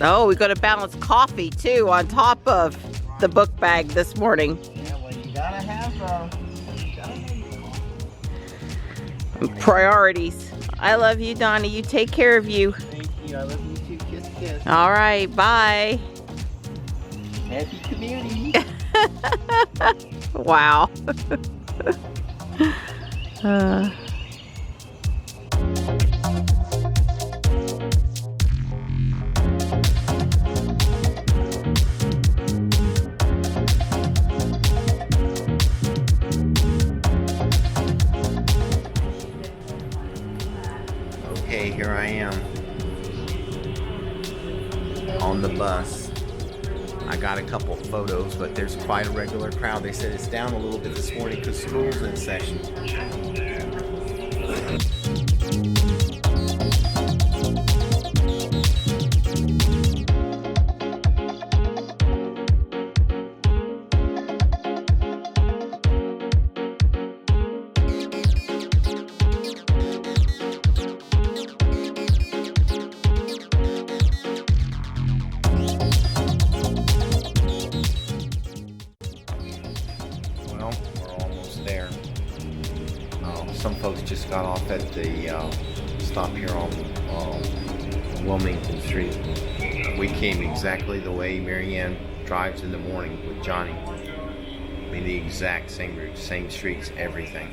Oh, we got to balance coffee too on top of the book bag this morning. Yeah, well, you gotta have Priorities. I love you, Donnie. You take care of you. Thank you. I love you too. Kiss, kiss. All right. Bye. Happy commuting. Wow. Okay, here I am on the bus. I got a couple photos, but there's quite a regular crowd. They said it's down a little bit this morning because school's in session. There. Some folks just got off at the stop here on Wilmington Street. We came exactly the way Marianne drives in the morning with Johnny. I mean, the exact same route, same streets, everything.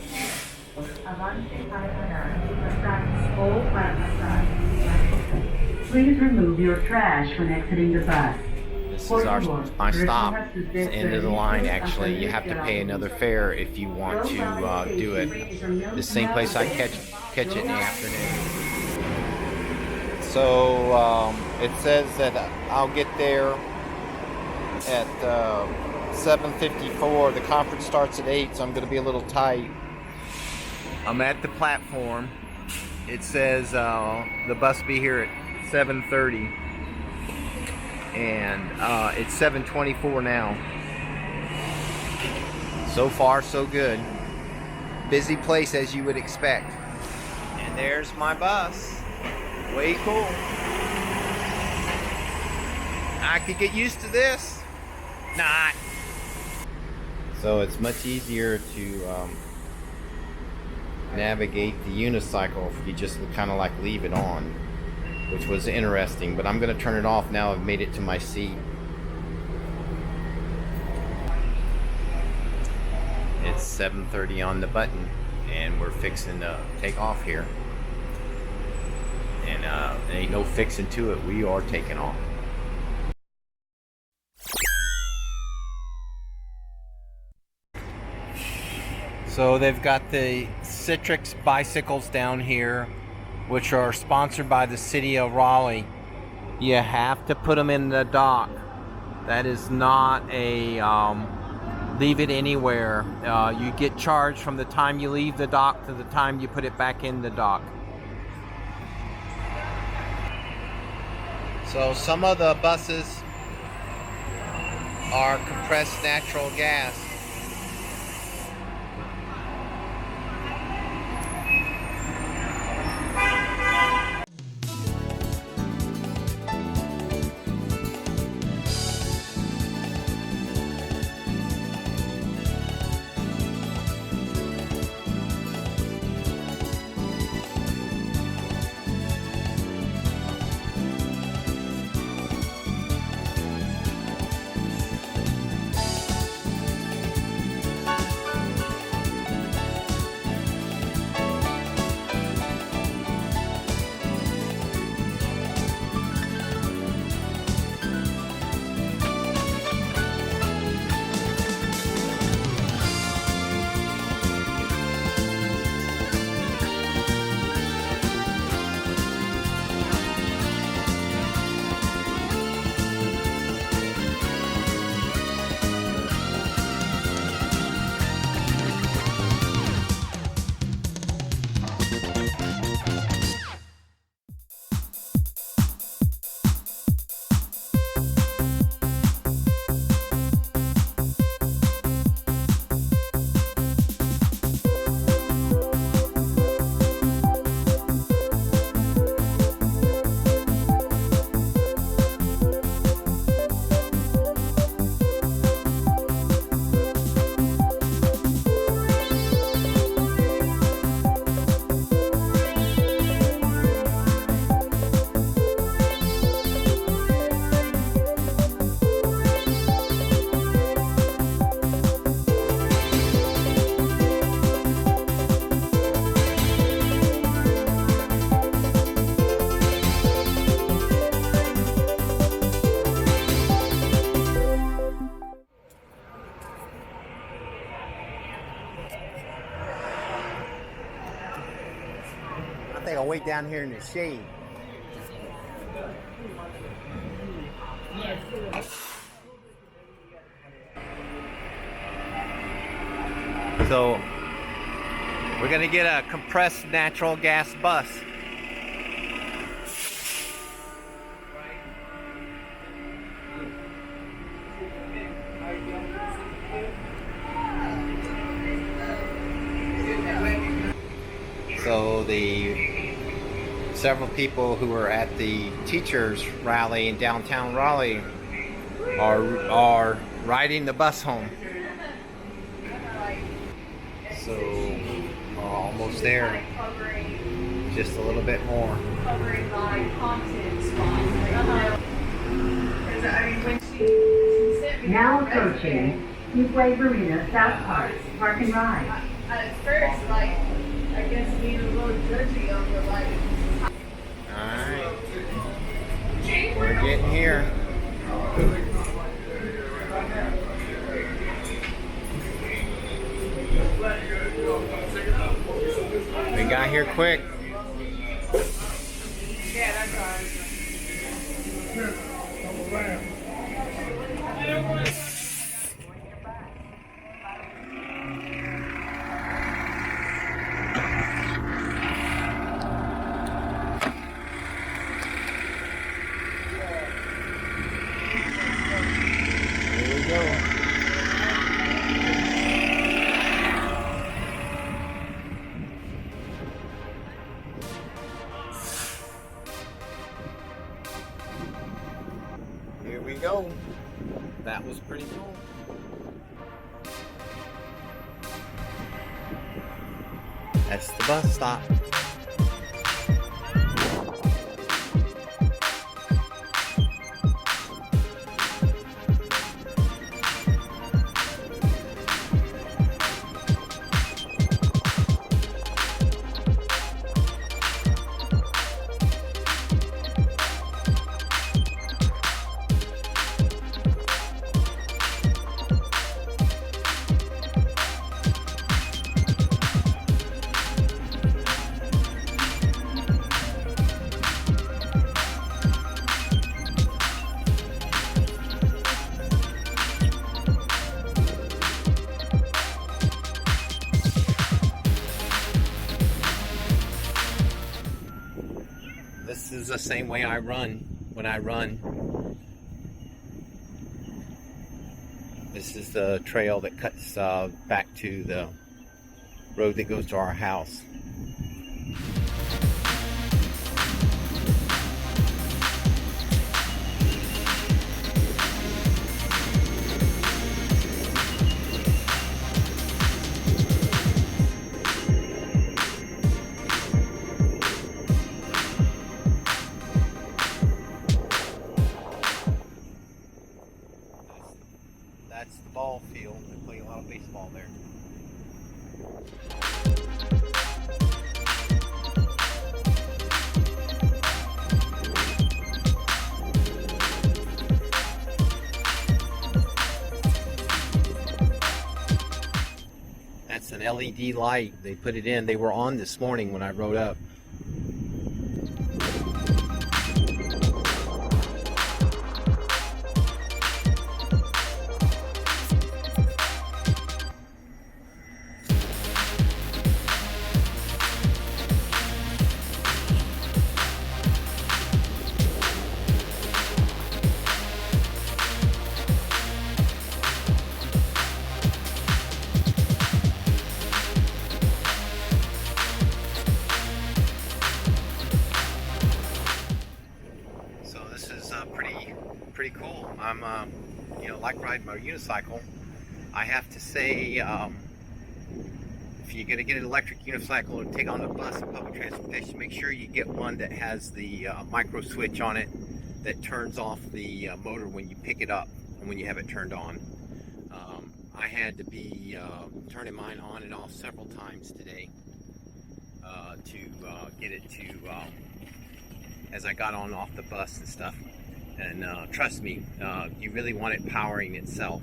Please remove your trash when exiting the bus. This is my stop. It's the end of the line, actually. You have to pay another fare if you want to do it. The same place I catch it in the afternoon. So it says that I'll get there at 7:54. The conference starts at 8, so I'm going to be a little tight. I'm at the platform. It says the bus will be here at 7:30. And it's 7:24 now. So far, so good. Busy place as you would expect. And there's my bus. Way cool. I could get used to this. Not. So it's much easier to navigate the unicycle if you just kind of like leave it on, which was interesting, but I'm going to turn it off now I've made it to my seat. It's 7:30 on the button, and we're fixing to take off here. And there ain't no fixing to it. We are taking off. So they've got the Citrix bicycles down here, which are sponsored by the city of Raleigh. You have to put them in the dock. That is not a leave it anywhere. You get charged from the time you leave the dock to the time you put it back in the dock. So some of the buses are compressed natural gas. think I'll wait down here in the shade. So we're gonna get a compressed natural gas bus. So several people who were at the teachers rally in downtown Raleigh are riding the bus home. So we're almost there. Just a little bit more. Now approaching Midway Marina South Park, Park and Ride. At first, like, I guess being a little judgy over, like... Alright. We're getting here. We got here quick. Yeah, that's Here we go. Here we go. That was pretty cool. That's the bus stop. This is the same way I run when I run. This is the trail that cuts back to the road that goes to our house. That's the ball field. They play a lot of baseball there. That's an LED light. They put it in. They were on this morning when I rode up. Pretty cool. I'm like riding my unicycle. I have to say, if you're gonna get an electric unicycle and take on the bus and public transportation, make sure you get one that has the micro switch on it that turns off the motor when you pick it up and when you have it turned on. I had to be turning mine on and off several times today to get it to as I got on and off the bus and stuff. And trust me, you really want it powering itself.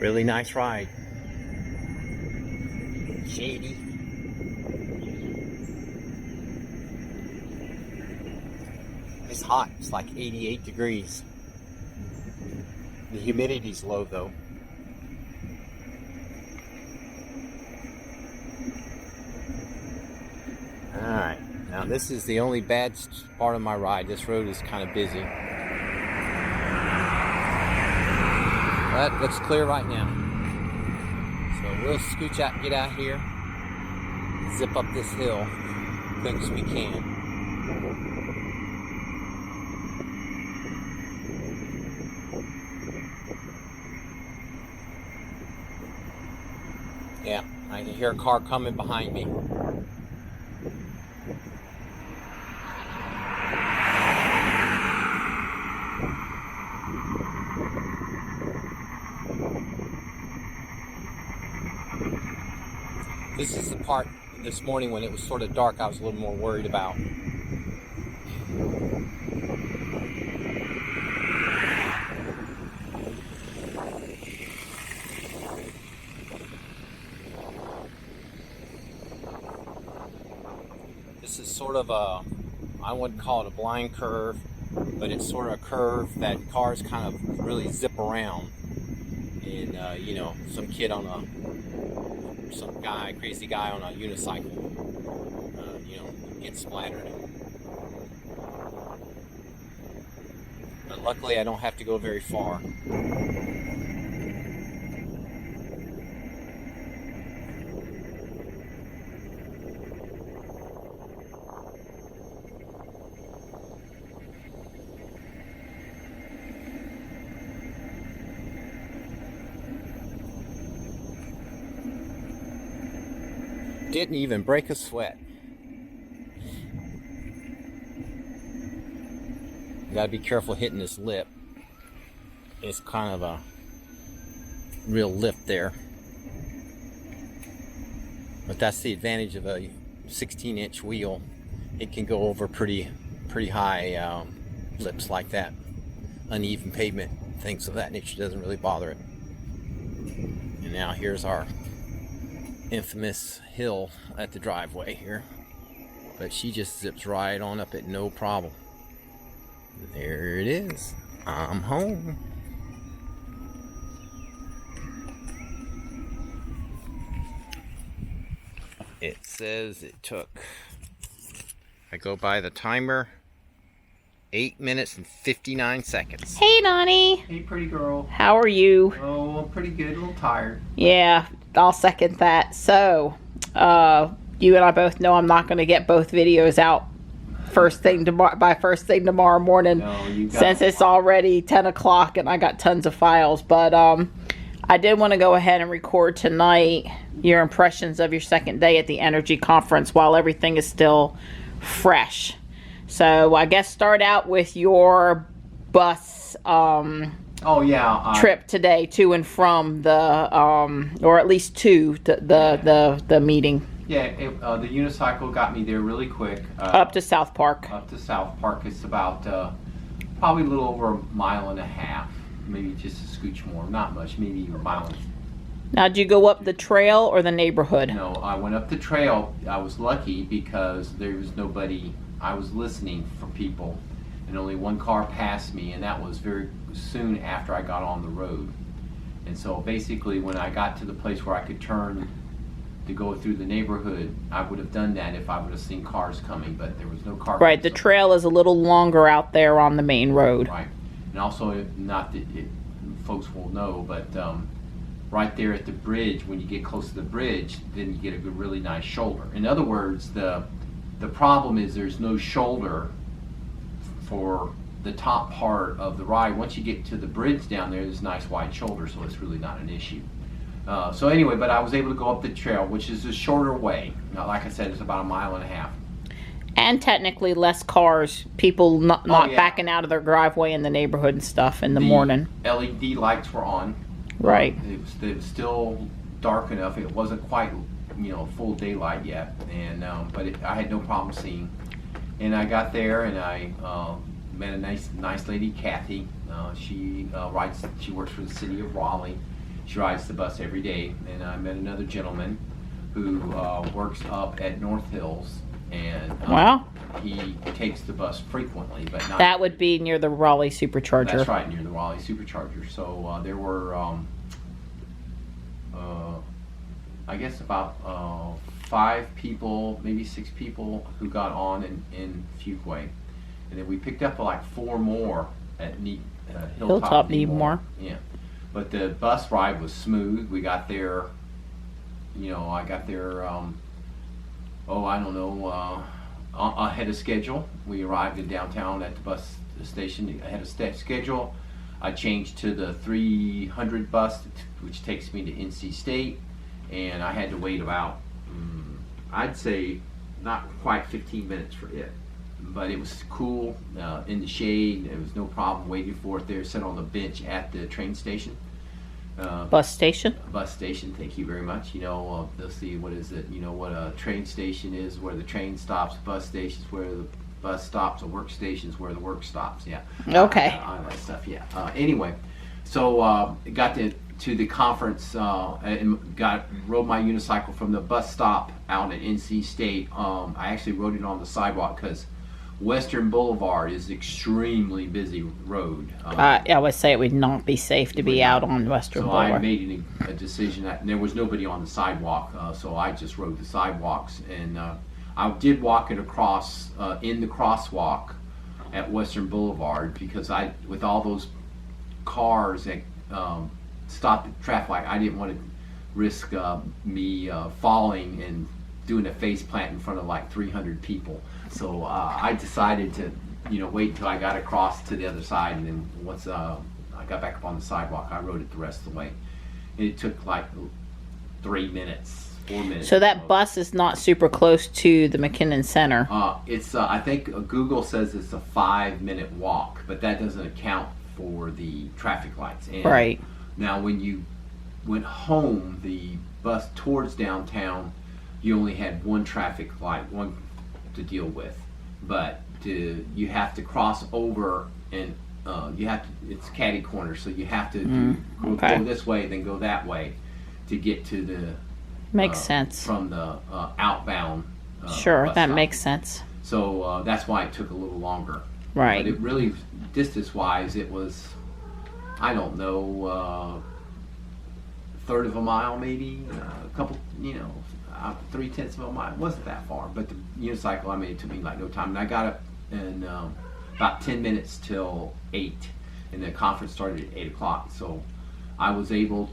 Really nice ride. Shady. It's hot. It's like 88 degrees. The humidity's low though. Alright, now this is the only bad part of my ride. This road is kind of busy. But looks clear right now. So we'll scooch out, get out here, zip up this hill as quick as we can. Yeah, I can hear a car coming behind me. This is the part this morning when it was sort of dark I was a little more worried about. This is sort of a, I wouldn't call it a blind curve, but it's sort of a curve that cars kind of really zip around. And, you know, some crazy guy on a unicycle, you know, gets splattered. But luckily I don't have to go very far. Didn't even break a sweat. You gotta be careful hitting this lip. It's kind of a real lift there. But that's the advantage of a 16-inch wheel. It can go over pretty high lips like that. Uneven pavement, things of that nature doesn't really bother it. And now here's our infamous hill at the driveway here, but she just zips right on up it, no problem. There it is. I'm home. It says it took, I go by the timer, 8 minutes and 59 seconds. Hey, Nani. Hey, pretty girl. How are you? Oh, I'm pretty good. A little tired. Yeah, I'll second that. So, you and I both know I'm not going to get both videos out by first thing tomorrow morning. No, you got since it's already 10 o'clock and I got tons of files. But I did want to go ahead and record tonight your impressions of your second day at the energy conference while everything is still fresh. So I guess start out with your bus trip today to and from the or at least to the meeting. Yeah, the unicycle got me there really quick. Up to South Park. Up to South Park. It's about probably a little over a mile and a half, maybe just a scooch more. Not much, maybe a mile. Now, did you go up the trail or the neighborhood? No, I went up the trail. I was lucky because there was nobody. I was listening for people, and only one car passed me, and that was very soon after I got on the road. And so basically when I got to the place where I could turn to go through the neighborhood, I would have done that if I would have seen cars coming, but there was no car. Right, the trail is a little longer out there on the main road. Right, and also, not that folks will know, but right there at the bridge, when you get close to the bridge, then you get a good, really nice shoulder. In other words, the problem is there's no shoulder for the top part of the ride. Once you get to the bridge down there, there's a nice wide shoulder, so it's really not an issue. So anyway, but I was able to go up the trail, which is a shorter way. Now, like I said, it's about a mile and a half. And technically less cars, people not backing out of their driveway in the neighborhood and stuff in the morning. LED lights were on. Right. It was still dark enough. It wasn't quite, full daylight yet, and but I had no problem seeing. And I got there, and I met a nice lady, Kathy. She works for the city of Raleigh, She rides the bus every day. And I met another gentleman who works up at North Hills, and Wow. he takes the bus frequently, but not. That would be near the Raleigh Supercharger. That's right, near the Raleigh Supercharger. So there were, I guess, about 5 people, maybe 6 people who got on in Fuquay, and then we picked up like 4 more at Hilltop Needmore. Yeah, but the bus ride was smooth. We got there. I got there. I don't know. Ahead of schedule. We arrived in downtown at the bus station ahead of schedule. I changed to the 300 bus, which takes me to NC State, and I had to wait about, I'd say, not quite 15 minutes for it. But it was cool, in the shade. There was no problem waiting for it there. Sat on the bench at the train station. Bus station? Bus station, thank you very much. They'll see, what is it? What a train station is, where the train stops. Bus stations, where the bus stops. A work stations, where the work stops. Yeah. Okay. All that stuff. Yeah. Anyway, so got to the conference and rode my unicycle from the bus stop out at NC State. I actually rode it on the sidewalk because Western Boulevard is extremely busy road. I would say it would not be safe to be out on Western So Boulevard. I made a decision that there was nobody on the sidewalk, so I just rode the sidewalks, and I did walk it across in the crosswalk at Western Boulevard because with all those cars that stopped at traffic light, I didn't want to risk me falling and doing a face plant in front of like 300 people. So I decided to, wait until I got across to the other side, and then once I got back up on the sidewalk, I rode it the rest of the way. And it took like 3 minutes, 4 minutes. So that bus is not super close to the McKinnon Center. It's I think Google says it's a 5-minute walk, but that doesn't account for the traffic lights. And Right. now, when you went home, the bus towards downtown, you only had one traffic light, one to deal with, but you have to cross over, and it's catty corner, so you have to go this way, then go that way to get to the Makes sense. from the outbound. Sure, bus that stop. makes sense. So that's why it took a little longer. Right. But it really, distance-wise, it was, I don't know, 1/3 of a mile maybe, a couple, 3/10 of a mile. It wasn't that far, but the unicycle, it took me like no time. And I got up in about 10 minutes till 8, and the conference started at 8 o'clock. So I was able.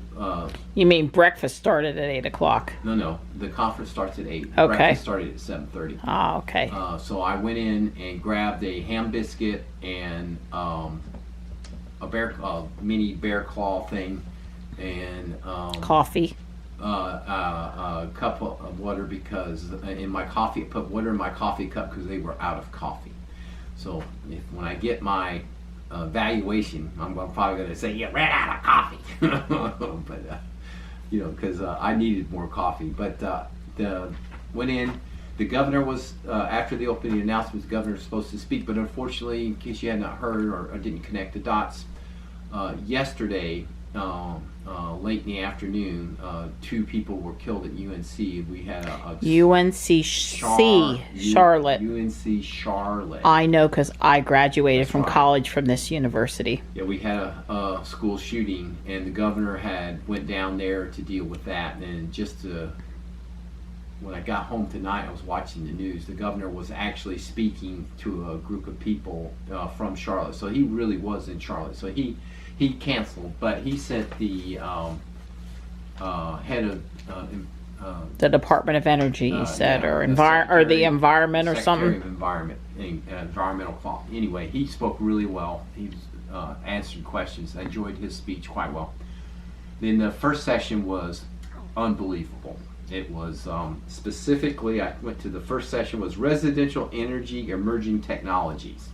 You mean breakfast started at 8 o'clock? No, the conference starts at 8. Okay. Breakfast started at 7:30. Ah, okay. So I went in and grabbed a ham biscuit and a mini bear claw thing, and Coffee. a cup of water, because in my coffee, I put water in my coffee cup because they were out of coffee. So when I get my valuation, I'm probably going to say, you ran out of coffee. But, because I needed more coffee. But went in. The governor was, after the opening announcements, the governor was supposed to speak, but unfortunately, in case you had not heard or didn't connect the dots, yesterday, late in the afternoon, 2 people were killed at UNC. We had a UNC Charlotte. UNC Charlotte. I know because I graduated That's from right. college from this university. Yeah, we had a school shooting, and the governor went down there to deal with that. And when I got home tonight, I was watching the news. The governor was actually speaking to a group of people from Charlotte. So he really was in Charlotte. So he canceled, but he sent the head of The Department of Energy, you said, yeah, or the the environment or Secretary something. of Environment, environmental quality. Anyway, he spoke really well. He answered questions. I enjoyed his speech quite well. Then the first session was unbelievable. It was specifically, I went to the first session, was residential energy emerging technologies.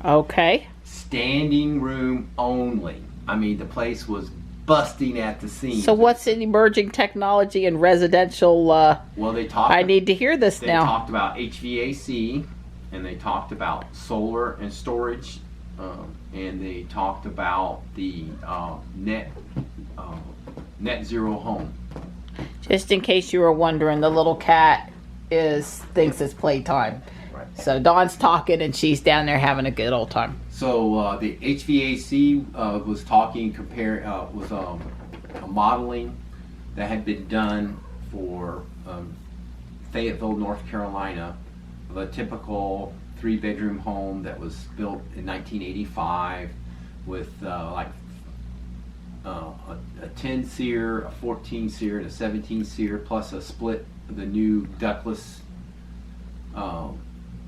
Okay. Standing room only. The place was busting at the seams. So what's in emerging technology and residential? Well, they talked. I need to hear this They now. talked about HVAC, and they talked about solar and storage, and they talked about the net net zero home. Just in case you were wondering, the little cat thinks it's playtime. Right. So Dawn's talking and she's down there having a good old time. So the HVAC was talking, was a modeling that had been done for Fayetteville, North Carolina, of a typical 3-bedroom home that was built in 1985 with a 10 SEER, a 14 SEER, and a 17 SEER, plus a split of the new ductless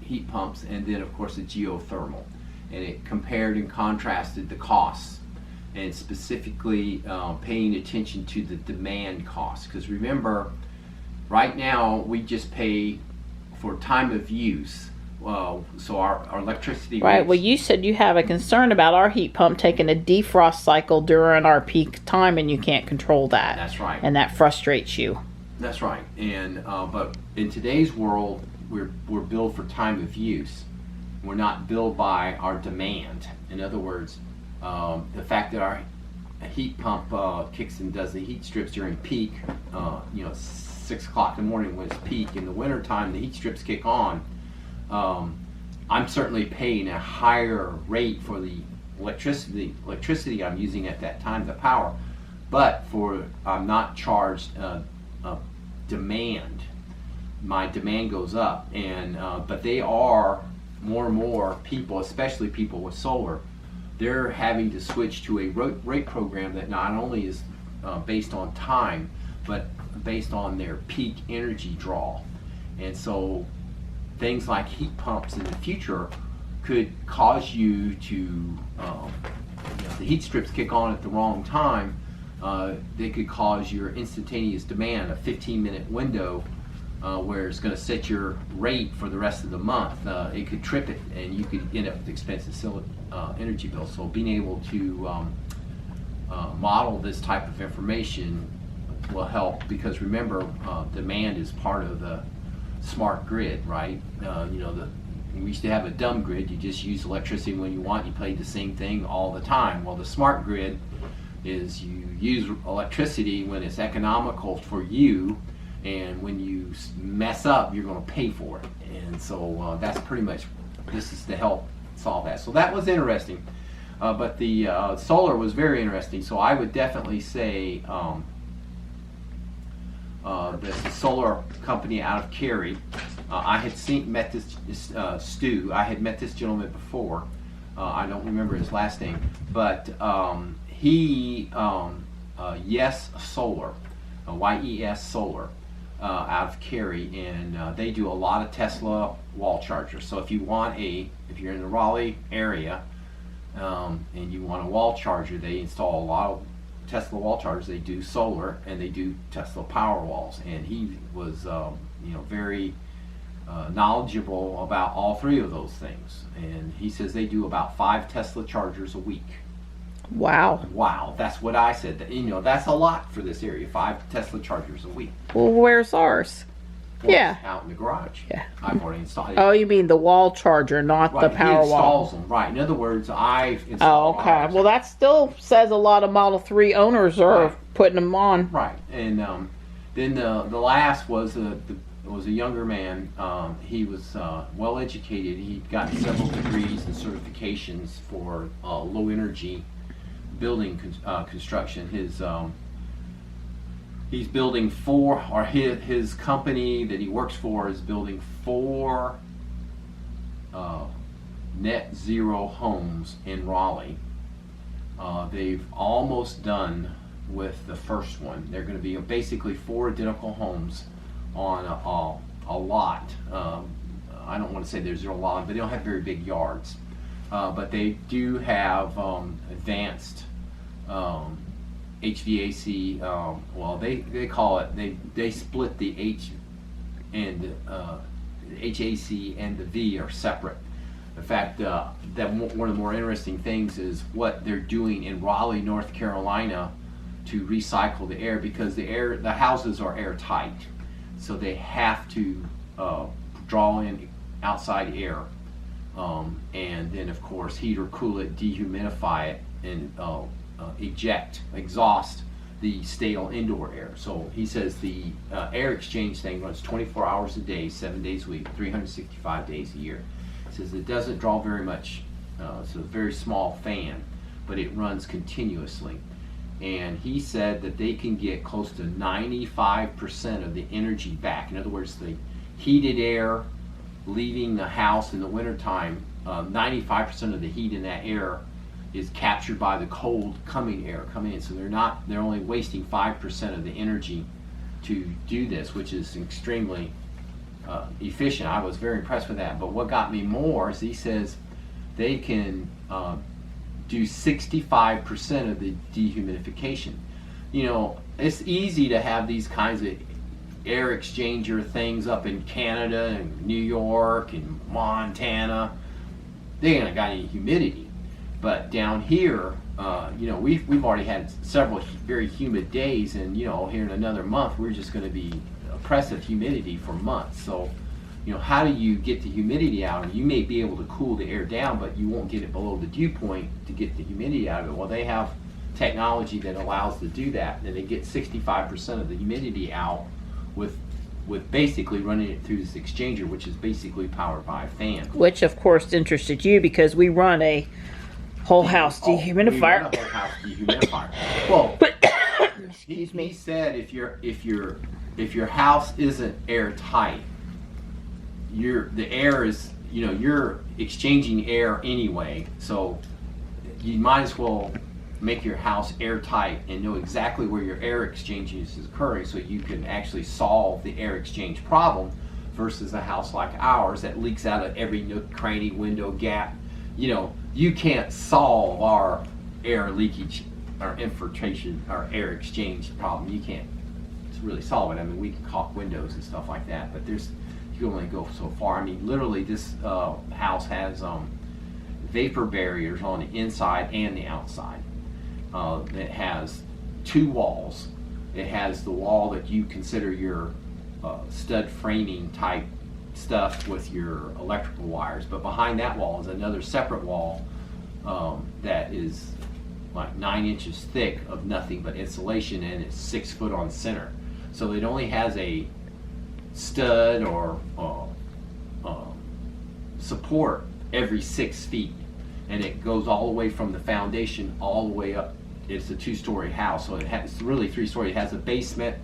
heat pumps, and then of course a geothermal. And it compared and contrasted the costs, and specifically paying attention to the demand costs. Because remember, right now we just pay for time of use. So our electricity Right. rates, Well, you said you have a concern about our heat pump taking a defrost cycle during our peak time, and you can't control that. That's right. And that frustrates you. That's right. And but in today's world, we're billed for time of use. We're not billed by our demand. In other words, the fact that our heat pump kicks and does the heat strips during peak, 6 o'clock in the morning when it's peak. In the wintertime, the heat strips kick on. I'm certainly paying a higher rate for the electricity I'm using at that time, the power, but I'm not charged demand. My demand goes up, and but they are more and more people, especially people with solar, they're having to switch to a rate program that not only is based on time, but based on their peak energy draw. And so things like heat pumps in the future could cause you to, if the heat strips kick on at the wrong time, they could cause your instantaneous demand, a 15-minute window, where it's going to set your rate for the rest of the month. It could trip it, and you could end up with expensive energy bills. So being able to model this type of information will help, because remember, demand is part of the smart grid, right? We used to have a dumb grid. You just use electricity when you want. You pay the same thing all the time. Well, the smart grid is you use electricity when it's economical for you, and when you mess up, you're going to pay for it. And so that's pretty much, this is to help solve that. So that was interesting. But the solar was very interesting. So I would definitely say the solar company out of Cary, I had met this Stu. I had met this gentleman before. I don't remember his last name, but he Yes Solar, YES Solar, out of Cary, and they do a lot of Tesla wall chargers. So if you're in the Raleigh area and you want a wall charger, they install a lot of Tesla wall chargers. They do solar, and they do Tesla power walls. And he was very knowledgeable about all three of those things. And he says they do about 5 Tesla chargers a week. Wow. Wow, that's what I said. That's a lot for this area. 5 Tesla chargers a week. Well, where's ours? Well, Yeah. out in the garage. Yeah. I've already installed it. Oh, you mean the wall charger, not Right, the he power wall? installs them. Right. In other words, I've Oh, installed okay. ours. Well, that still says a lot of Model 3 owners are Right. putting them on. Right. And then the last was a younger man. He was well educated. He'd gotten several degrees and certifications for low energy building construction. He's building 4, or his company that he works for is building 4 net zero homes in Raleigh. They've almost done with the first one. They're going to be basically 4 identical homes on a lot. I don't want to say there's a lot, but they don't have very big yards. But they do have advanced HVAC. Well, they call it, they split the H and HAC and the V are separate. In fact, that one of the more interesting things is what they're doing in Raleigh, North Carolina, to recycle the air, because the houses are airtight, so they have to draw in outside air, and then of course heat or cool it, dehumidify it, and exhaust the stale indoor air. So he says the air exchange thing runs 24 hours a day, 7 days a week, 365 days a year. He says it doesn't draw very much, it's a very small fan, but it runs continuously. And he said that they can get close to 95% of the energy back. In other words, the heated air leaving the house in the wintertime, 95% of the heat in that air is captured by the cold coming air coming in. So they're only wasting 5% of the energy to do this, which is extremely efficient. I was very impressed with that. But what got me more is he says they can do 65% of the dehumidification. You know, it's easy to have these kinds of air exchanger things up in Canada and New York and Montana. They ain't got any humidity. But down here, you know, we've already had several very humid days, and you know, here in another month we're just going to be oppressive humidity for months. So, you know, how do you get the humidity out? You may be able to cool the air down, but you won't get it below the dew point to get the humidity out of it. Well, they have technology that allows to do that, and they get 65% of the humidity out with basically running it through this exchanger, which is basically powered by a fan. Which of course interested you because we run a whole house dehumidifier. We run a whole house dehumidifier. Well, excuse me. He said if your house isn't airtight, the air is, you know, you're exchanging air anyway, so you might as well make your house airtight and know exactly where your air exchange is occurring, so you can actually solve the air exchange problem versus a house like ours that leaks out of every nook, cranny, window, gap. You know, you can't solve our air leakage, our infiltration, our air exchange problem. You can't really solve it. I mean, we can caulk windows and stuff like that, but you can only go so far. I mean, literally, this house has vapor barriers on the inside and the outside. It has two walls. It has the wall that you consider your stud framing type stuff with your electrical wires, but behind that wall is another separate wall that is like 9 inches thick of nothing but insulation, and it's 6 foot on center. So it only has a stud or support every 6 feet, and it goes all the way from the foundation all the way up. It's a 2-story house, so it's really 3-story. It has a basement,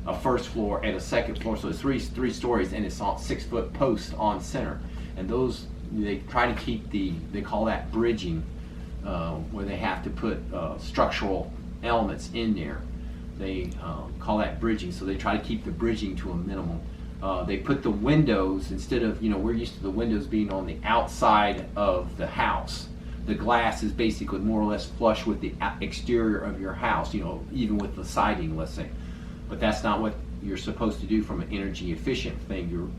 a first floor, and a second floor, so it's three stories, and it's on 6 foot posts on center. And those, they try to keep they call that bridging, where they have to put structural elements in there. They call that bridging, so they try to keep the bridging to a minimum. They put the windows, instead of, you know, we're used to the windows being on the outside of the house. The glass is basically more or less flush with the exterior of your house, you know, even with the siding, let's say. But that's not what you're supposed to do from an energy efficient thing. You're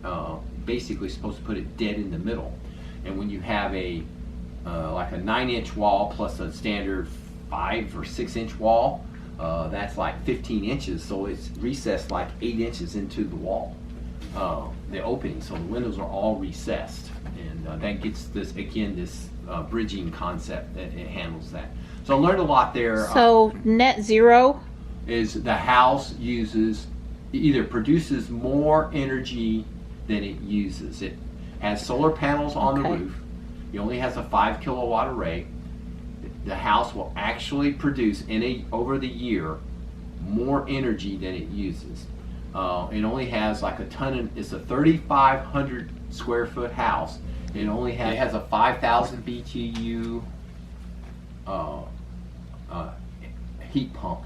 basically supposed to put it dead in the middle. And when you have like a 9-inch wall plus a standard 5 or 6 inch wall, that's like 15 inches. So it's recessed like 8 inches into the wall, the opening. So the windows are all recessed. And that gets this, again, this bridging concept that it handles that. So I learned a lot there. So net zero is the house either produces more energy than it uses. It has solar panels on the roof. It only has a 5 kilowatt array. The house will actually produce over the year more energy than it uses. It only has like it's a 3,500 square foot house. It has a 5,000 BTU heat pump,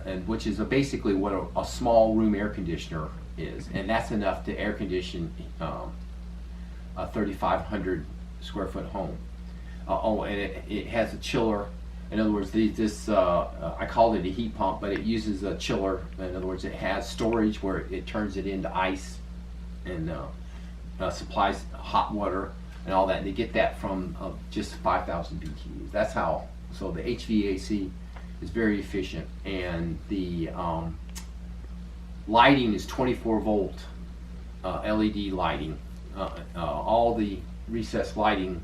and which is basically what a small room air conditioner is, and that's enough to air condition a 3,500 square foot home. And it has a chiller. In other words, I called it a heat pump, but it uses a chiller. In other words, it has storage where it turns it into ice and supplies hot water and all that. And they get that from just 5,000 BTUs. That's how. So the HVAC is very efficient, and the lighting is 24 volt LED lighting. All the recessed lighting,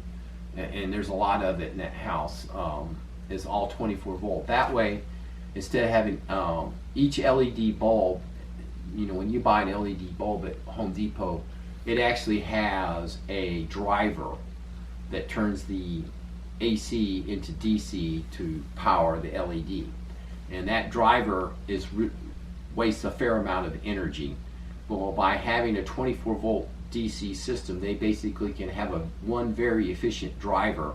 and there's a lot of it in that house, is all 24 volt. That way, instead of having each LED bulb, you know, when you buy an LED bulb at Home Depot, it actually has a driver that turns the AC into DC to power the LED. And that driver wastes a fair amount of energy. Well, by having a 24 volt DC system, they basically can have one very efficient driver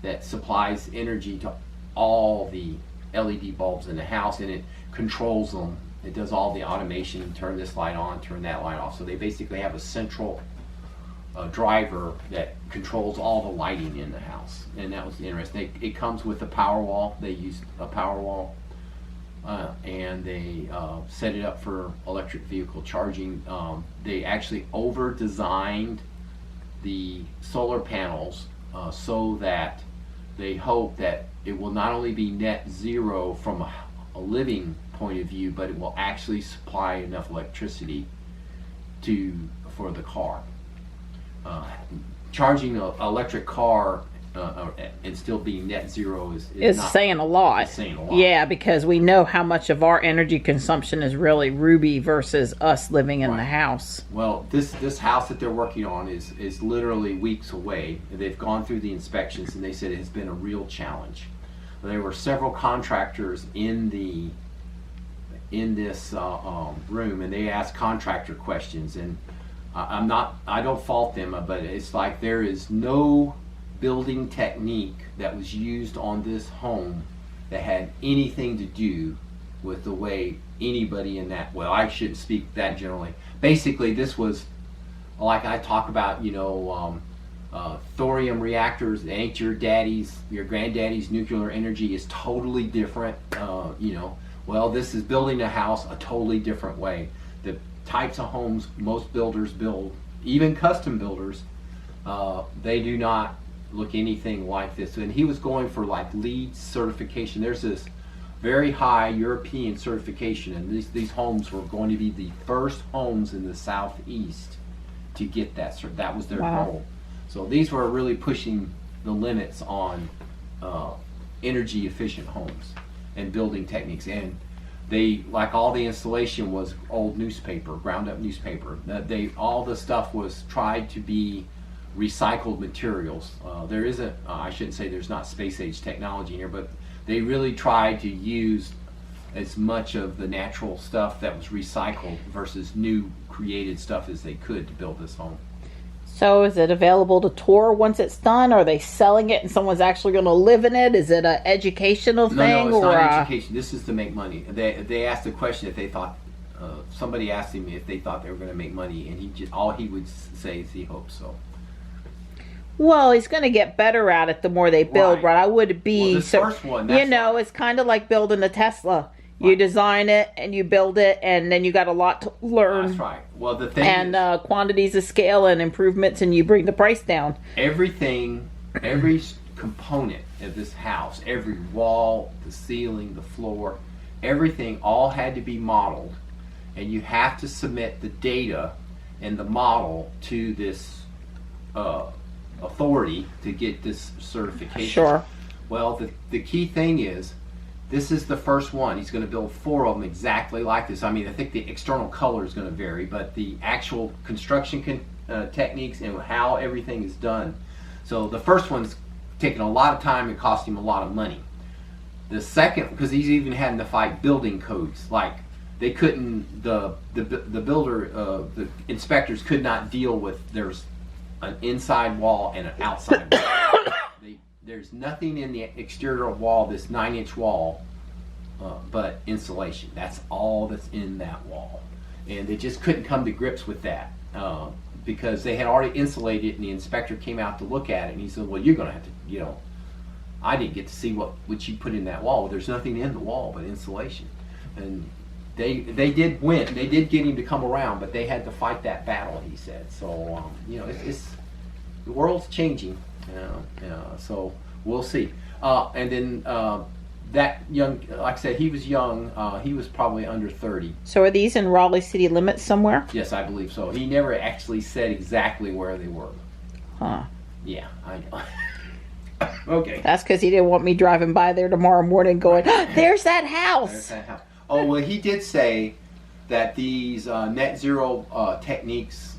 that supplies energy to all the LED bulbs in the house, and it controls them. It does all the automation, turn this light on, turn that light off. So they basically have a central driver that controls all the lighting in the house. And that was interesting. It comes with a power wall. They used a power wall, and they set it up for electric vehicle charging. They actually over-designed the solar panels so that they hope that it will not only be net zero from a living point of view, but it will actually supply enough electricity for the car. Charging an electric car and still being net zero is not, saying a lot. It's saying a lot. Yeah, because we know how much of our energy consumption is really Ruby versus us living in the house. Well, this house that they're working on is literally weeks away. They've gone through the inspections, and they said it has been a real challenge. There were several contractors in this room, and they asked contractor questions, and I don't fault them, but it's like there is no building technique that was used on this home that had anything to do with the way anybody in that, well, I shouldn't speak that generally. Basically, this was like I talk about, you know, thorium reactors. It ain't your granddaddy's nuclear energy is totally different. You know, well, this is building a house a totally different way. The types of homes most builders build, even custom builders, they do not look anything like this. And he was going for like LEED certification. There's this very high European certification, and these homes were going to be the first homes in the Southeast to get that. That was their goal. So these were really pushing the limits on energy efficient homes and building techniques. And they, like, all the installation was old newspaper, ground up newspaper. All the stuff was tried to be recycled materials. There isn't, I shouldn't say there's not space age technology here, but they really tried to use as much of the natural stuff that was recycled versus new created stuff as they could to build this home. So is it available to tour once it's done? Are they selling it and someone's actually going to live in it? Is it an educational thing? No, it's not education. This is to make money. They asked the question if they thought, somebody asked him if they thought they were going to make money, and all he would say is he hopes so. Well, he's going to get better at it the more they build, right? I would be, well, this first one, you know, it's kind of like building a Tesla. You design it and you build it, and then you got a lot to learn. That's right. Well, the thing and quantities of scale and improvements, and you bring the price down. Everything, every component of this house, every wall, the ceiling, the floor, everything all had to be modeled, and you have to submit the data and the model to this authority to get this certification. Sure. Well, the key thing is, this is the first one. He's going to build 4 of them exactly like this. I mean, I think the external color is going to vary, but the actual construction techniques and how everything is done. So the first one's taken a lot of time and cost him a lot of money. The second, because he's even having to fight building codes, like they couldn't, the builder, the inspectors could not deal with there's an inside wall and an outside wall. There's nothing in the exterior wall, this 9-inch wall, but insulation. That's all that's in that wall. And they just couldn't come to grips with that because they had already insulated it, and the inspector came out to look at it, and he said, well, you're going to have to, you know, I didn't get to see what you put in that wall. There's nothing in the wall but insulation. And they did win. They did get him to come around, but they had to fight that battle, he said. So, you know, it's the world's changing. So we'll see. And then that young, like I said, he was young. He was probably under 30. So are these in Raleigh city limits somewhere? Yes, I believe so. He never actually said exactly where they were. Huh. Yeah, I know. Okay. That's because he didn't want me driving by there tomorrow morning going, there's that There's house. that house. Oh, well, he did say that these net zero techniques,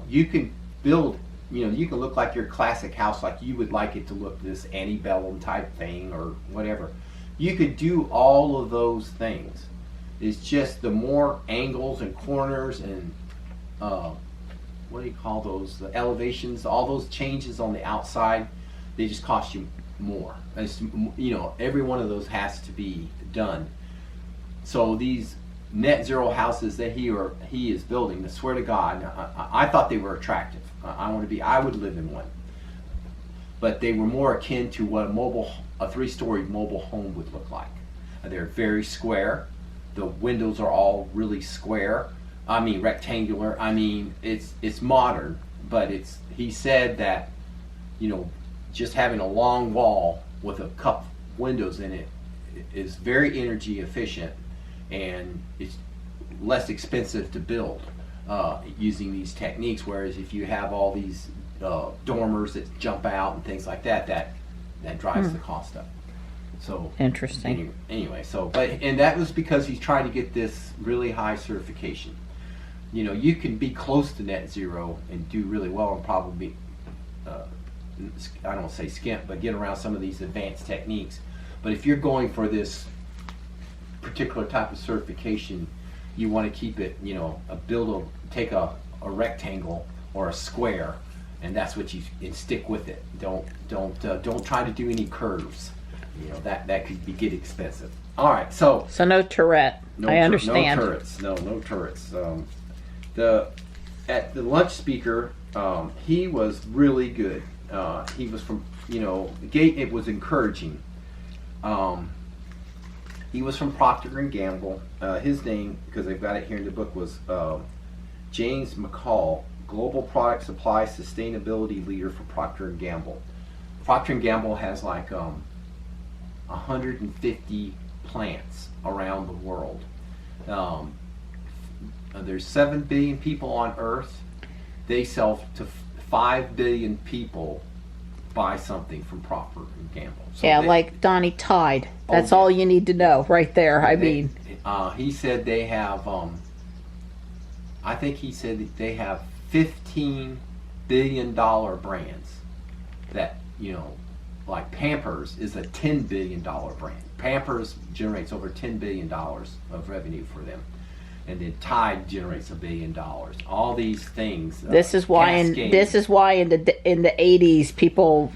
you can build, you can look like your classic house, like you would like it to look, this antebellum type thing or whatever. You could do all of those things. It's just the more angles and corners and what do you call those? The elevations, all those changes on the outside, they just cost you more. It's, every one of those has to be done. So these net zero houses that he is building, I swear to God, I thought they were attractive. I would live in one. But they were more akin to what a 3-story mobile home would look like. They're very square. The windows are all really square. Rectangular. It's modern, but he said that, just having a long wall with a cup windows in it is very energy efficient, and it's less expensive to build using these techniques. Whereas if you have all these dormers that jump out and things like that, that drives the cost up. So Interesting. Anyway, and that was because he's trying to get this really high certification. You can be close to net zero and do really well and probably, I don't say skimp, but get around some of these advanced techniques. But if you're going for this particular type of certification, you want to keep it, take a rectangle or a square, and that's what and stick with it. Don't try to do any curves. That could get expensive. All right, so no Tourette. I understand. No turrets. At the lunch speaker, he was really good. He was from, it was encouraging. He was from Procter & Gamble. His name, because they've got it here in the book, was James McCall, Global Product Supply Sustainability Leader for Procter & Gamble. Procter & Gamble has like 150 plants around the world. There's 7 billion people on Earth. They sell to 5 billion people buy something from Procter & Gamble. So like Donnie Tide. That's all you need to know right there. He said they have, I think he said that they have $15 billion brands that, like Pampers is a $10 billion brand. Pampers generates over $10 billion of revenue for them. And then Tide generates $1 billion. All these things. This is why in the 80s people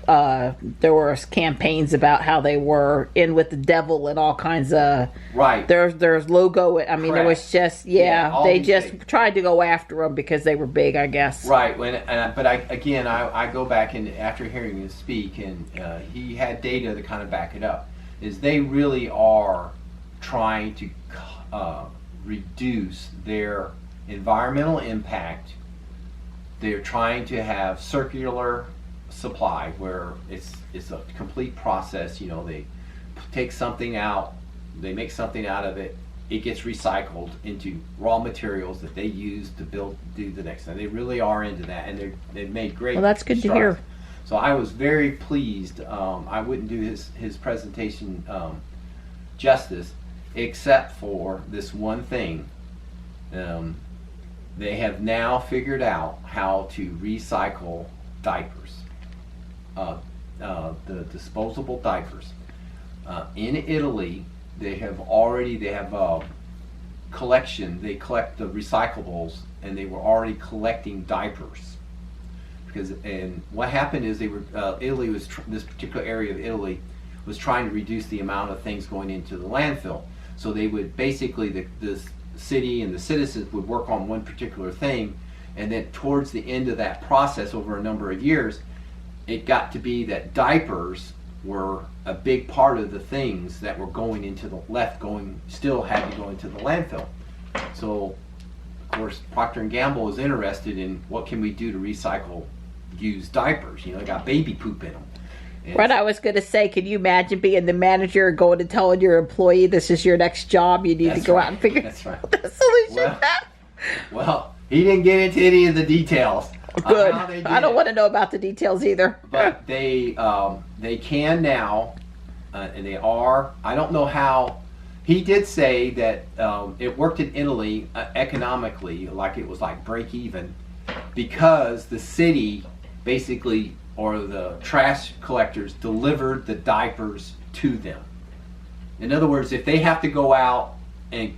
there were campaigns about how they were in with the devil and all kinds of right. There's logo. It was just they just things. Tried to go after them because they were big, I guess. Right. But I go back and after hearing him speak, and he had data to kind of back it up. Is they really are trying to reduce their environmental impact. They're trying to have circular supply where it's a complete process. They take something out, they make something out of it, it gets recycled into raw materials that they use to do the next thing. They really are into that, and they've made great. Well, that's good strides. to hear. So I was very pleased. I wouldn't do his presentation justice, except for this one thing. They have now figured out how to recycle diapers, the disposable diapers. In Italy, they have a collection. They collect the recyclables, and they were already collecting diapers. And what happened is Italy was this particular area of Italy was trying to reduce the amount of things going into the landfill. So they would basically, the city and the citizens would work on one particular thing, and then towards the end of that process over a number of years, it got to be that diapers were a big part of the things that were going into still had to go into the landfill. So of course Procter & Gamble is interested in what can we do to recycle used diapers. They got baby poop in them. Right, I was going to say, can you imagine being the manager going and telling your employee this is your next job? You need to go out and figure out the solution. Well, he didn't get into any of the details. Good. how they did I don't it. want to know about the details either. But they can now, and they are. I don't know how. He did say that it worked in Italy economically, like it was like break even, because the city basically, or the trash collectors, delivered the diapers to them. In other words, if they have to go out and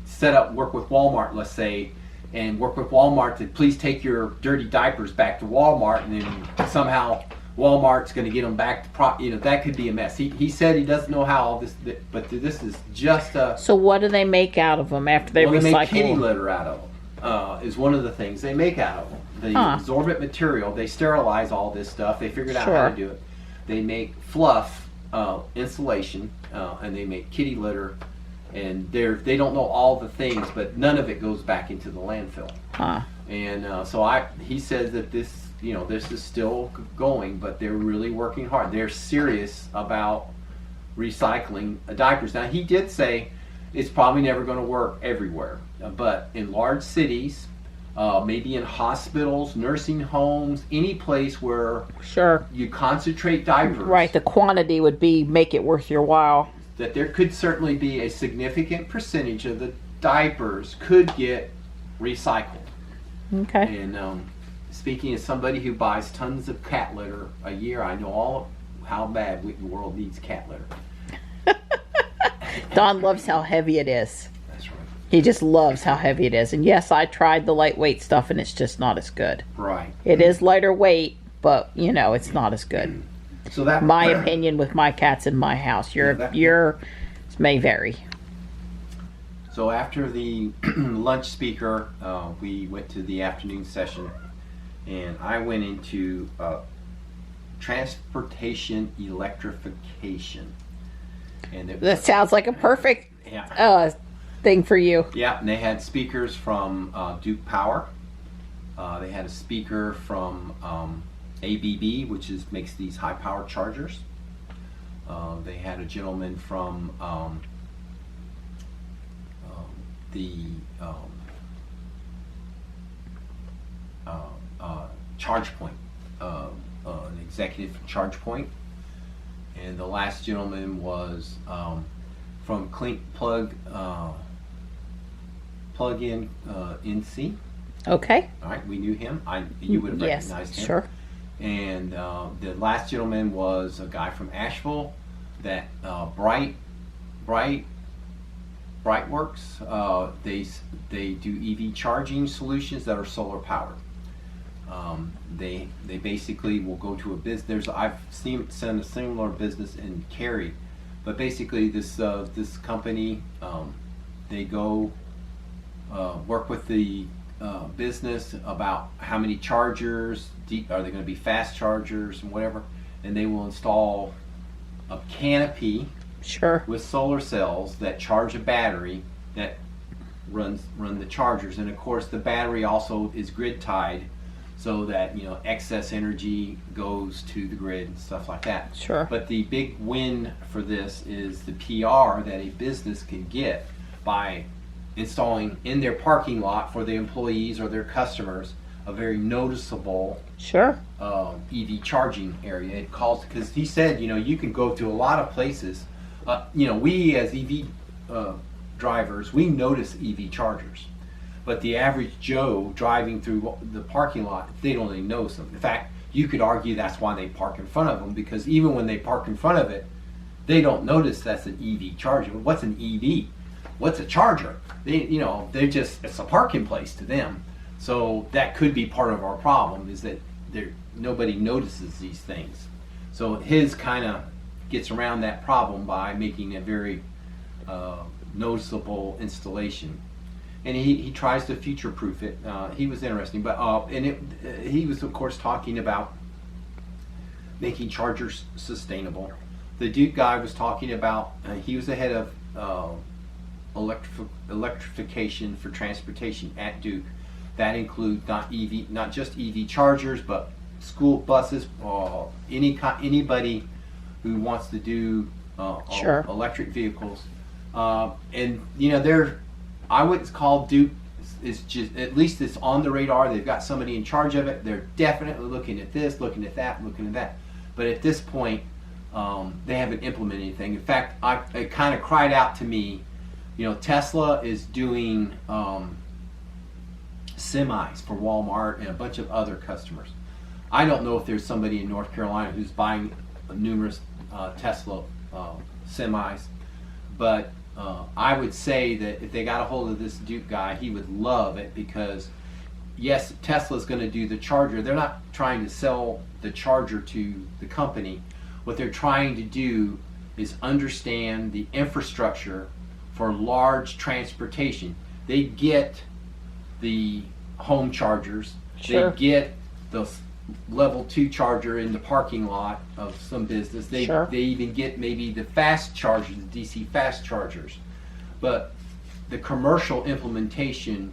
work with Walmart, let's say, and work with Walmart to please take your dirty diapers back to Walmart, and then somehow Walmart's going to get them back to that could be a mess. He said he doesn't know how all this, but this is just a. So what do they make out of them after they recycle They make kitty them? litter out of them. Is one of the things they make out of them. The absorbent material. They sterilize all this stuff. They figured out how to do it. They make fluff, insulation, and they make kitty litter. And they don't know all the things, but none of it goes back into the landfill. And he says that this is still going, but they're really working hard. They're serious about recycling diapers. Now, he did say it's probably never going to work everywhere, but in large cities, maybe in hospitals, nursing homes, any place where you concentrate diapers. Right, the quantity would make it worth your while. That there could certainly be a significant percentage of the diapers could get recycled. Okay. And speaking as somebody who buys tons of cat litter a year, I know all how bad the world needs cat litter. Don loves how heavy it is. That's right. He just loves how heavy it is. And yes, I tried the lightweight stuff and it's just not as good. Right. It is lighter weight, but it's not as good. So that my opinion with my cats in my house. Yours may vary. So after the lunch speaker, we went to the afternoon session, and I went into transportation electrification. And That sounds like a perfect thing for you. Yeah, and they had speakers from Duke Power. They had a speaker from ABB, which makes these high power chargers. They had a gentleman from ChargePoint, an executive from ChargePoint, and the last gentleman was from Plug-in NC. Okay. All right, we knew him. You would have recognized him. Yes, sure. And the last gentleman was a guy from Asheville, that Brightworks. They do EV charging solutions that are solar powered. They basically will go to a business. I've seen a similar business in Cary, but basically this company, they go work with the business about how many chargers are they going to be, fast chargers and whatever, and they will install a canopy with solar cells that charge a battery that run the chargers, and of course the battery also is grid tied so that excess energy goes to the grid and stuff like that. Sure. But the big win for this is the PR that a business can get by installing in their parking lot for the employees or their customers a very noticeable EV charging area. It calls, because he said you can go to a lot of places. We as EV drivers, we notice EV chargers, but the average Joe driving through the parking lot, they don't even notice them. In fact, you could argue that's why they park in front of them, because even when they park in front of it, they don't notice that's an EV charger. What's an EV? What's a charger? They're just, it's a parking place to them. So that could be part of our problem, is that nobody notices these things. So his kind of gets around that problem by making a very noticeable installation, and he tries to future-proof it. He was interesting, but he was of course talking about making chargers sustainable. The Duke guy was talking about he was the head of electrification for transportation at Duke. That includes not just EV chargers, but school buses, anybody who wants to do electric vehicles. And I wouldn't call Duke is just, at least it's on the radar. They've got somebody in charge of it. They're definitely looking at this, looking at that, looking at that. But at this point, they haven't implemented anything. In fact, it kind of cried out to me. Tesla is doing semis for Walmart and a bunch of other customers. I don't know if there's somebody in North Carolina who's buying numerous Tesla semis, but I would say that if they got a hold of this Duke guy, he would love it, because yes, Tesla's going to do the charger. They're not trying to sell the charger to the company. What they're trying to do is understand the infrastructure for large transportation. They get the home chargers. Sure. They get the level 2 charger in the parking lot of some business. They even get maybe the fast chargers, the DC fast chargers. But the commercial implementation,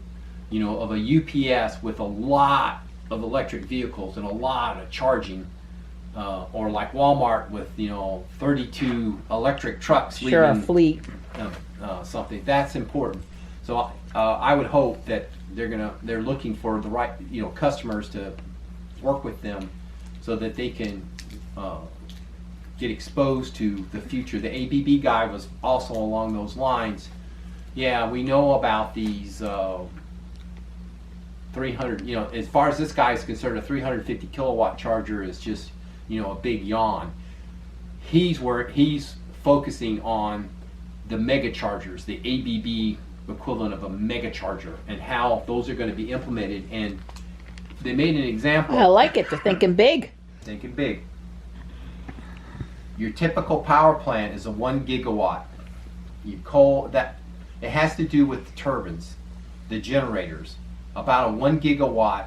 of a UPS with a lot of electric vehicles and a lot of charging, or like Walmart with 32 electric trucks Sure, a leaving fleet. something, that's important. So I would hope that they're looking for the right customers to work with them, so that they can get exposed to the future. The ABB guy was also along those lines. Yeah, we know about these 300. As far as this guy is concerned, a 350 kilowatt charger is just a big yawn. He's focusing on the mega chargers, the ABB equivalent of a mega charger, and how those are going to be implemented. And they made an example. I like it. They're thinking big. Thinking big. Your typical power plant is a 1 gigawatt. It has to do with the turbines, the generators. About a 1 gigawatt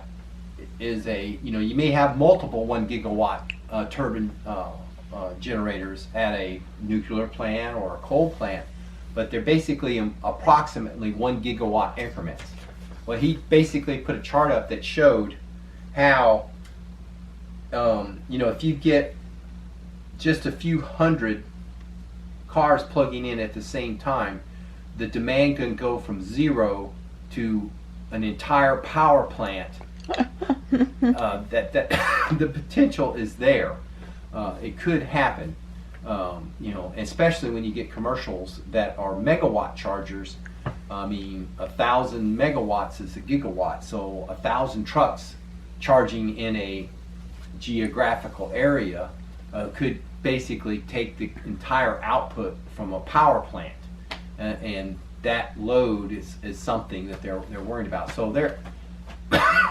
is you may have multiple 1 gigawatt turbine generators at a nuclear plant or a coal plant, but they're basically approximately 1 gigawatt increments. Well, he basically put a chart up that showed how, if you get just a few hundred cars plugging in at the same time, the demand can go from 0 to an entire power plant. That the potential is there. It could happen. Especially when you get commercials that are megawatt chargers. 1,000 megawatts is a gigawatt, so 1,000 trucks charging in a geographical area could basically take the entire output from a power plant, and that load is something that they're worried about. So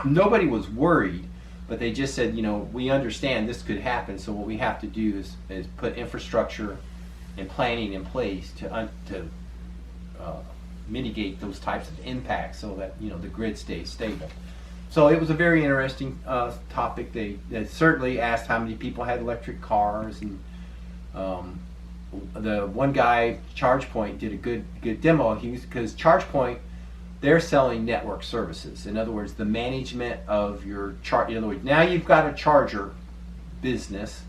nobody was worried, but they just said, we understand this could happen, so what we have to do is put infrastructure and planning in place to mitigate those types of impacts, so that the grid stays stable. So it was a very interesting topic. They certainly asked how many people had electric cars, and the one guy, ChargePoint, did a good demo. Because ChargePoint, they're selling network services. In other words, the management of your charge. In other words, now you've got a charger business.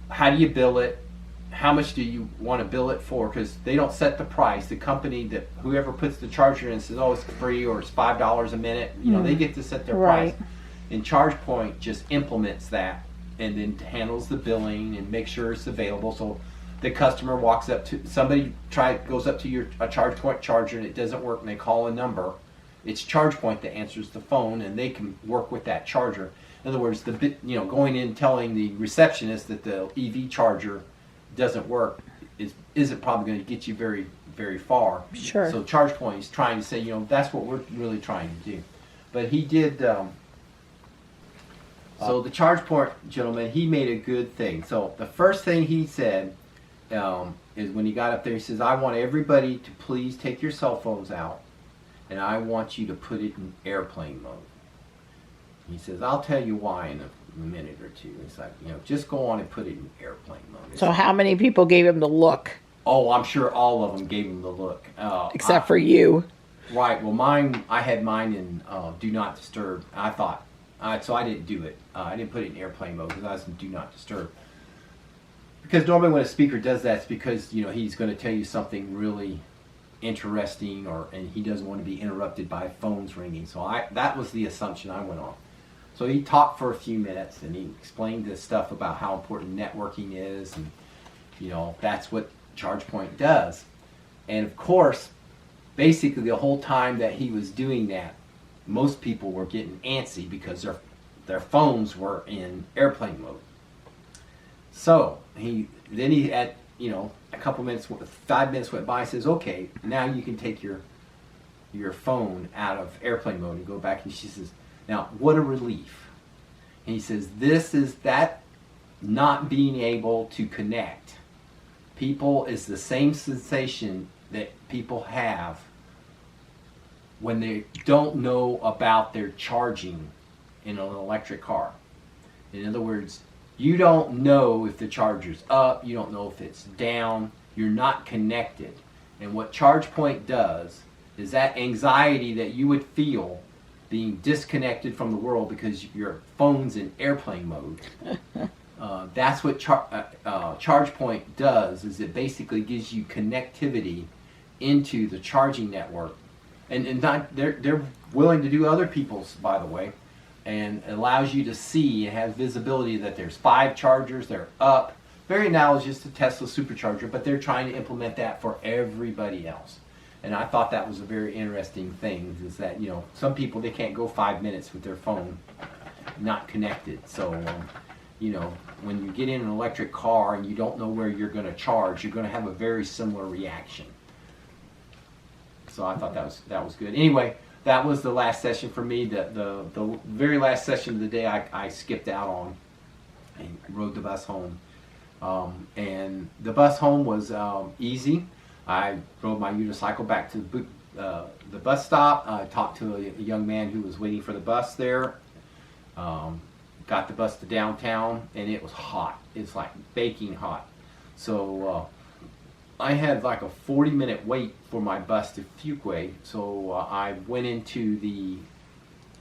How do you bill it? How much do you want to bill it for? Because they don't set the price. The company that whoever puts the charger in says, "Oh, it's free," or it's $5 a minute. They get to set their price. And ChargePoint just implements that, and then handles the billing and makes sure it's available. So the customer walks up to goes up to a ChargePoint charger and it doesn't work, and they call a number. It's ChargePoint that answers the phone, and they can work with that charger. In other words, going in telling the receptionist that the EV charger doesn't work isn't probably going to get you very, very far. Sure. So ChargePoint is trying to say, that's what we're really trying to do. But he did. So the ChargePoint gentleman, he made a good thing. So the first thing he said is when he got up there, he says, "I want everybody to please take your cell phones out, and I want you to put it in airplane mode." He says, "I'll tell you why in a minute or two." It's like, just go on and put it in airplane mode. So how many people gave him the look? Oh, I'm sure all of them gave him the look. Except for you. Right. Well, I had mine in Do Not Disturb. I thought, so I didn't do it. I didn't put it in airplane mode because I was in Do Not Disturb. Because normally when a speaker does that, it's because he's going to tell you something really interesting, and he doesn't want to be interrupted by phones ringing. So that was the assumption I went on. So he talked for a few minutes, and he explained this stuff about how important networking is, and that's what ChargePoint does. And of course, basically the whole time that he was doing that, most people were getting antsy because their phones were in airplane mode. So he had a couple minutes, 5 minutes went by. Says, okay, now you can take your phone out of airplane mode and go back. And she says, now what a relief. And he says, this is that not being able to connect. People is the same sensation that people have when they don't know about their charging in an electric car. In other words, you don't know if the charger's up, you don't know if it's down, you're not connected. And what ChargePoint does is that anxiety that you would feel being disconnected from the world because your phone's in airplane mode. That's what ChargePoint does, is it basically gives you connectivity into the charging network. And they're willing to do other people's, by the way, and allows you to see and have visibility that there's 5 chargers, they're up. Very analogous to Tesla supercharger, but they're trying to implement that for everybody else. And I thought that was a very interesting thing, is that, some people, they can't go 5 minutes with their phone not connected. So, when you get in an electric car and you don't know where you're going to charge, you're going to have a very similar reaction. So I thought that was good. Anyway, that was the last session for me. The very last session of the day I skipped out on and rode the bus home. And the bus home was easy. I rode my unicycle back to the bus stop. I talked to a young man who was waiting for the bus there. Got the bus to downtown, and it was hot. It's like baking hot. So I had like a 40-minute wait for my bus to Fuquay. So I went into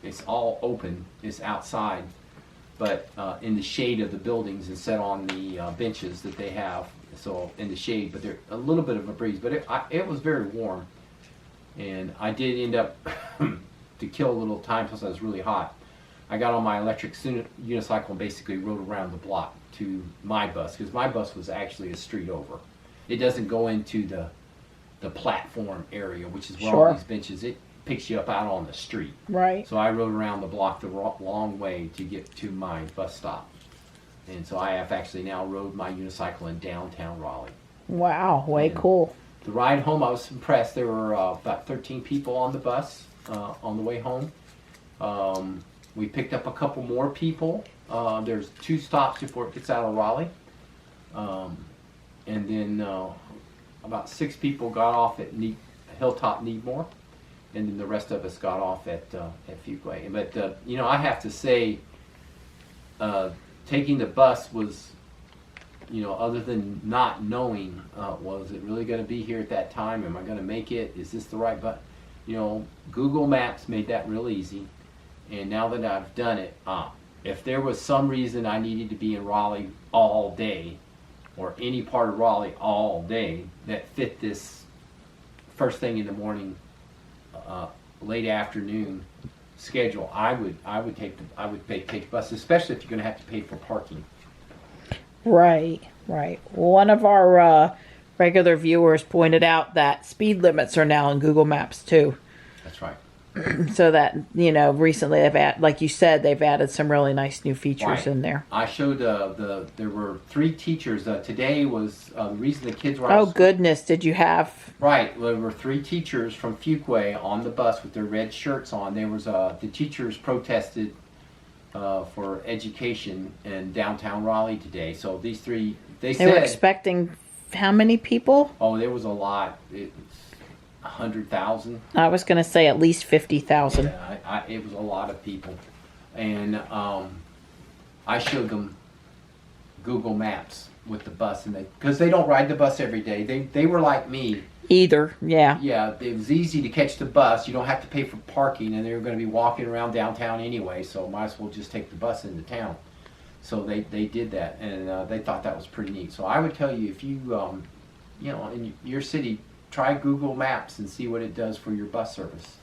it's all open, it's outside, but in the shade of the buildings, and sat on the benches that they have. So in the shade, but there's a little bit of a breeze, but it was very warm. And I did end up, to kill a little time because I was really hot, I got on my electric unicycle and basically rode around the block to my bus, because my bus was actually a street over. It doesn't go into the platform area, which is where all these benches, it picks you up out on the street. Right. So I rode around the block the long way to get to my bus stop. And so I have actually now rode my unicycle in downtown Raleigh. Wow, way cool. The ride home, I was impressed. There were about 13 people on the bus on the way home. We picked up a couple more people. There's 2 stops before it gets out of Raleigh. And then about 6 people got off at Hilltop Needmore. And then the rest of us got off at Fuquay. But, I have to say, taking the bus was, other than not knowing, was it really going to be here at that time? Am I going to make it? Is this the right button? Google Maps made that real easy. And now that I've done it, if there was some reason I needed to be in Raleigh all day, or any part of Raleigh all day, that fit this first thing in the morning, late afternoon schedule, I would take the bus, especially if you're going to have to pay for parking. Right. One of our regular viewers pointed out that speed limits are now in Google Maps too. That's right. So that, recently like you said, they've added some really nice new features in there. I showed there were 3 teachers. Today was the reason the kids were Oh goodness, did you have? Right, there were 3 teachers from Fuquay on the bus with their red shirts on. There was the teachers protested for education in downtown Raleigh today. So these 3, they said, were expecting how many people? Oh, there was a lot. It was 100,000. I was going to say at least 50,000. Yeah, it was a lot of people. And I showed them Google Maps with the bus, and because they don't ride the bus every day. They were like me. Either, yeah. Yeah, it was easy to catch the bus. You don't have to pay for parking, and they were going to be walking around downtown anyway, so might as well just take the bus into town. So they did that, and they thought that was pretty neat. So I would tell you, if you, in your city, try Google Maps and see what it does for your bus service.